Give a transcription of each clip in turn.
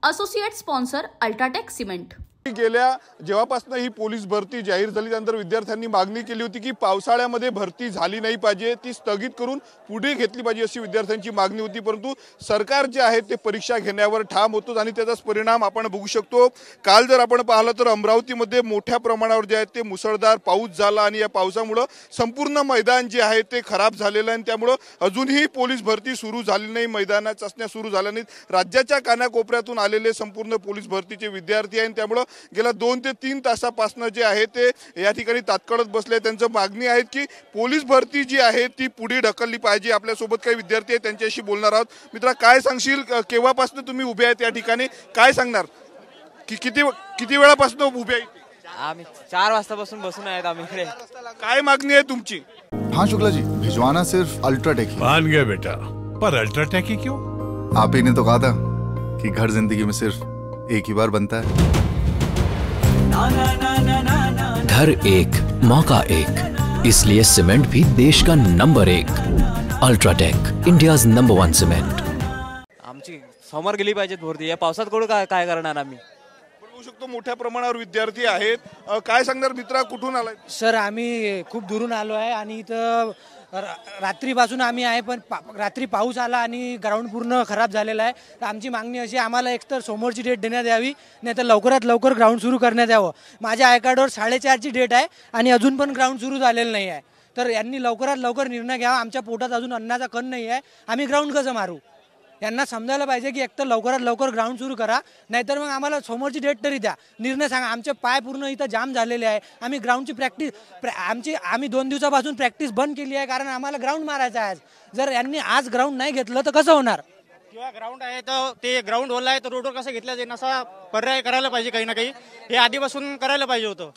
Associate sponsor UltraTech cement. गेल्या जेव्हापासून ही police भरती जाहीर झाली त्यानंतर विद्यार्थ्यांनी मागणी केली होती की पावसाळ्यामध्ये भरती झाली नाही पाहिजे, ती स्थगित करून पुढे घेतली पाहिजे अशी विद्यार्थ्यांची मागणी होती। परंतु सरकार जे आहे ते परीक्षा घेण्यावर ठाम होतोच आणि त्याचाच परिणाम आपण बघू शकतो। काल जर आपण पाहिलं तर अमरावतीमध्ये मोठ्या प्रमाणावर जे आहे ते मुसळधार पाऊस झाला आणि या पावसामुळे संपूर्ण मैदान जे आहे ते खराब झालेलं आहे आणि त्यामुळे अजूनही पोलीस भरती सुरू झाली नाही, मैदानात चाचण्या सुरू झाल्या नाहीत। राज्याच्या कानाकोपऱ्यातून आलेले संपूर्ण पोलीस भरतीचे विद्यार्थी आहेत, त्यामुळे गेल्या 2 ते 3 तासापासून जे आहे ते या ठिकाणी तात्काळत बसले। त्यांची मागणी आहे की पोलीस भरती जी आहे ती पुढे ढकलली पाहिजे। आपल्या सोबत काही विद्यार्थी आहेत, त्यांच्याशी बोलणार आहोत। मित्रा, काय सांगशील, केव्हापासून तुम्ही उभे आहेत या ठिकाणी, काय सांगणार की किती वेळापासून उभे आहेत? आम्ही 4 वाजतापासून बसून आहेत आम्ही इकडे। काय मागणी आहे तुमची? हाँ शुक्ला जी, भिजवाना सिर्फ अल्ट्राटेक ही। मान गया बेटा, पर अल्ट्राटेक ही क्यों? आप ही ने तो कहा था कि घर जिंदगी में सिर्फ एक ही बार बनता है। घर एक मौका एक, इसलिए सीमेंट भी देश का number 1। UltraTech, India's number 1 cement. आमची समोर गेली पाहिजे भरती, या पावसात कोण काय करणार आम्ही? बघू शकतो मोठ्या प्रमाणावर विद्यार्थी आहेत। काय सांगणार मित्रा, कुठून आलाय? सर, आम्ही खूप दुरून आलो आहे आणि इथं रात्रीपासून आम्ही आहे, पण रात्री पाऊस आला आणि ग्राउंड पूर्ण खराब झालेला आहे। तर आमची मागणी अशी, आम्हाला एकतर समोरची डेट देण्यात यावी, नाही तर लवकरात लवकर ग्राउंड सुरू करण्यात यावं। माझ्या आय कार्डवर 4:30ची डेट आहे आणि अजून पण ग्राउंड सुरू झालेलं नाही आहे। तर यांनी लवकरात लवकर निर्णय घ्यावा। आमच्या पोटात अजून अन्नाचा कण नाही आहे, आम्ही ग्राउंड कसं मारू? यांना समजायला पाहिजे की एकतर लवकरात लवकर ग्राउंड सुरू करा, नाहीतर मग आम्हाला समोरची डेट तरी द्या, निर्णय सांगा। आमचे पाय पूर्ण इथं जाम झालेले आहे। आम्ही ग्राउंडची आम्ही 2 दिवसापासून प्रॅक्टिस बंद केली आहे, कारण आम्हाला ग्राउंड मारायचा आहे। जर यांनी आज ग्राउंड नाही घेतलं तर कसं होणार? किंवा ग्राउंड आहे तर ते ग्राउंड ओला आहे तर रोडवर कसं घेतलं जाईल असा पर्याय करायला पाहिजे, काही ना काही हे आधीपासून करायला पाहिजे होतं।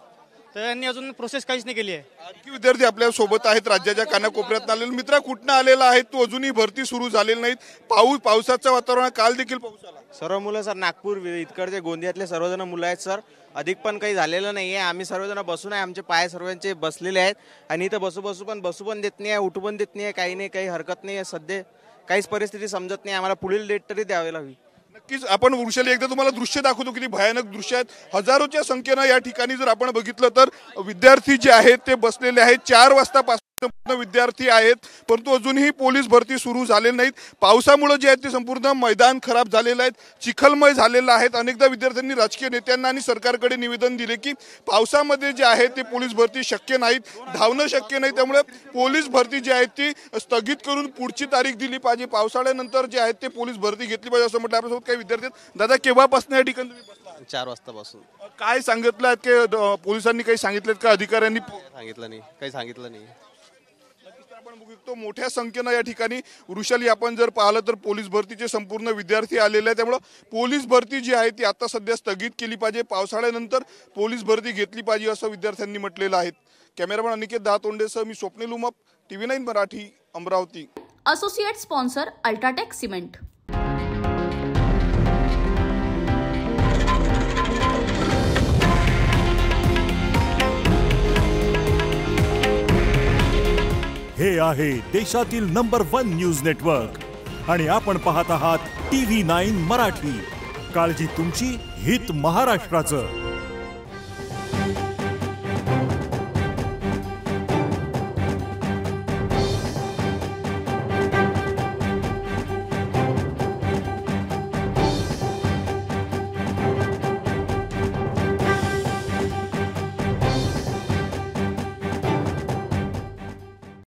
तर यांनी अजून प्रोसेस काहीच नाही केली आहे। आणखी विद्यार्थी आपल्या सोबत आहेत, राज्याच्या कानाकोपऱ्यात आलेले। मित्रा, कुठनं आलेला आहे तू? अजूनही भरती सुरू झालेली नाहीत, पावसाचं वातावरण, काल देखील पाऊस आला। सर्व मुलं सर नागपूर इकडचे गोंदियातले सर्वजण मुलं आहेत सर, अधिक पण काही झालेलं नाहीये। आम्ही सर्वजण बसून आहे, आमचे पाय सर्वांचे बसलेले आहेत आणि इथं बसू पण देत नाही, उठू पण देत नाही, काही नाही, काही हरकत नाही आहे। सध्या काहीच परिस्थिती समजत नाही, आम्हाला पुढील डेट तरी द्यावी लागली। नक्कीच आपण वृषाली एकदा तुम्हाला दृश्य दाखवतो, किती भयानक दृश्य आहेत। हजारोच्या संख्येनं या ठिकाणी जर आपण बघितलं तर विद्यार्थी जे आहेत ते बसलेले आहेत। 4 वाजतापासून विद्यार्थी आहेत, परंतु अजूनही पोलीस भरती सुरू झालेली नाहीत। पावसामुळे जे आहे ते संपूर्ण मैदान खराब झालेलं आहे, चिखलमय झालेलं आहे। अनेकदा विद्यार्थ्यांनी राजकीय नेत्यांना आणि सरकारकडे निवेदन दिले की पावसामध्ये जे आहे ते पोलीस भरती शक्य नाहीत, धावणं शक्य नाही, त्यामुळे पोलीस भरती जी आहे ती स्थगित करून पुढची तारीख दिली पाहिजे, पावसाळ्यानंतर जे आहे ते पोलीस भरती घेतली पाहिजे असं म्हटलं। आपल्यासोबत काही विद्यार्थी आहेत। दादा, केव्हापासून या ठिकाणी तुम्ही बसला? 4 वाजतापासून। काय सांगितलं की पोलिसांनी काही सांगितलं का, अधिकाऱ्यांनी सांगितलं नाही, काही सांगितलं नाही। आपण बघू शकतो मोठ्या संख्येनं या ठिकाणी वृषाली आपण जर पाहिलं तर पोलीस भरतीचे संपूर्ण विद्यार्थी आलेले आहेत, त्यामुळे पोलीस भरती जी आहे ती आता सध्या स्थगित केली पाहिजे, पावसाळ्यानंतर पोलीस भरती घेतली पाहिजे असं विद्यार्थ्यांनी म्हटलेलं आहे। कॅमेरामॅन अनिकेत दातोंडेसह मी Swapnil Umap, TV9 Marathi, Amravati. Associate sponsor UltraTech cement. हे आहे देशातील नंबर 1 न्यूज नेटवर्क आणि आपण पाहत आहात TV9 मराठी। काळजी तुमची, हित महाराष्ट्राचं।